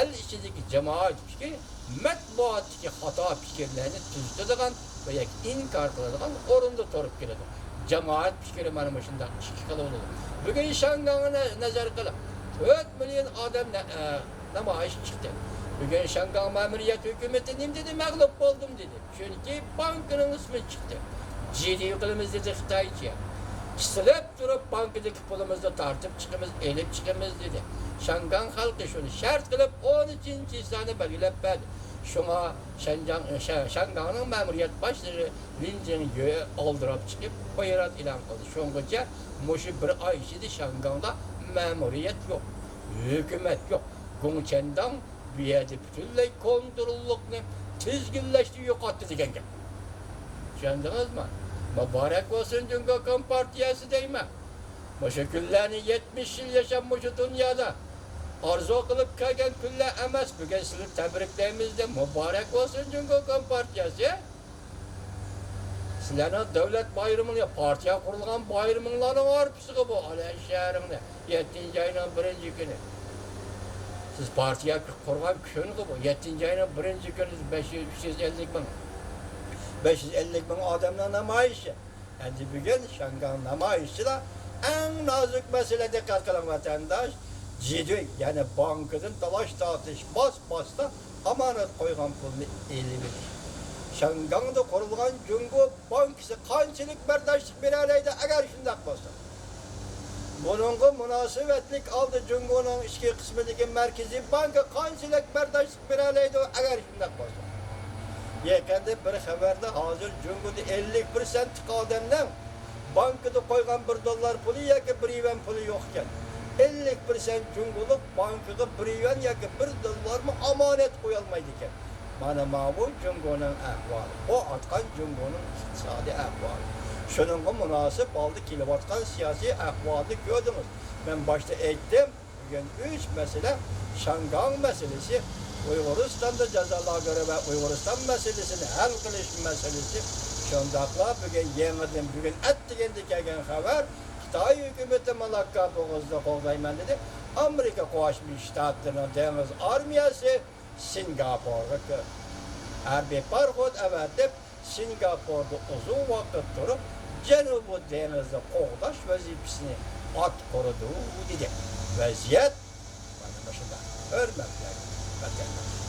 el içindeki cemaat fikri matbuatdagi xato fikrlarni tuzadigan va inkor qiladigan o'rinda turib keladi. Jamoat fikri mana shunday ikki xil bo'ladi. Bugun Shangani nazar qilib 4 million odam namoyish chiqdi. Bugun Shangang ma'muriyat hukumati nim dedi, mag'lub bo'ldim dedi. Chunki bankning ismi chiqdi. Jiddiy qilamiz dedi Xitoycha. Kisilib turib bankadagi pulimizni tortib chiqamiz, elib chiqamiz dedi. Shangang xalqi shuni shart qilib 13-sani belgilab berdi. Shunga Shangangning ma'muriyat boshlig'i Lin Zhengyu oldirib chiqib bayrat e'lon qildi. Shungacha mushu bir oy ichida Shangangda ma'muriyat yo'q, hukumat yo'q. Gongchendang bu yerda butunlay kontrollikni tizginlashni yo'qotdi degan gap. Tushundingizmi? Mübarek olsun Cumhuriyet Partiyası deyman. Mushu kunlarni 70 yil yashab mushu dunyoda arzu qilib kelgan kunlar emas. Bugun sizlarni tabriklaymiz deb mübarek olsun Cumhuriyet Partiyasi. Sizlarning davlat bayramini, partiya qurilgan bayramlarning orqasiga bu Alay shahrini 7-oyning 1-kuni. Siz partiya qurgan kuni bu 7-oyning 1-kuni 550 ming 550 bin adamla namayışı. Yani bugün Şangan namayışı da en nazik mesele dikkat kılan vatandaş ciddi yani bankadan dalaş tartış bas da amanet koygan pulunu eli verir. Şangan'da kurulgan Cungo Bankası kançılık berdaşlık bir aleyde eğer şundak olsa. Bununla münasebetlik aldı Cungo'nun içki kısmındaki merkezi banka kançılık berdaşlık bir aleyde eğer şundak olsa. Yekende bir haberde hazır Cumhur'da 50% adamdan bankada koygan $1 pulu ya ki $1 pulu yokken 50% Cumhur'luk bankada $1 ya ki $1 mı amanet koyulmaydı. Mana bu Cumhur'un ahvalı. O atkan Cumhur'un iktisadi ahvalı. Şununla münasip aldı kilovatkan siyasi ahvalı gördünüz. Ben başta ettim. Bugün 3 mesele Şangang meselesi. Uyguristan'da cezalar göre ve Uyguristan meselesini hal kılış meselesi şundakla bugün yeniden bugün ettiğinde gelgen haber Xitay hükümeti Malakka 9'da qo'llayman dedi. Amerika Qo'shma Shtatlarning deniz armiyasi Singapurga harbiy parxod avatib Singapurda uzun vaqt turib Janubiy denizda qo'g'dash vazifasini atqardi dedi. Vaziyat mana shunday. Hurmatli vatandoshlar.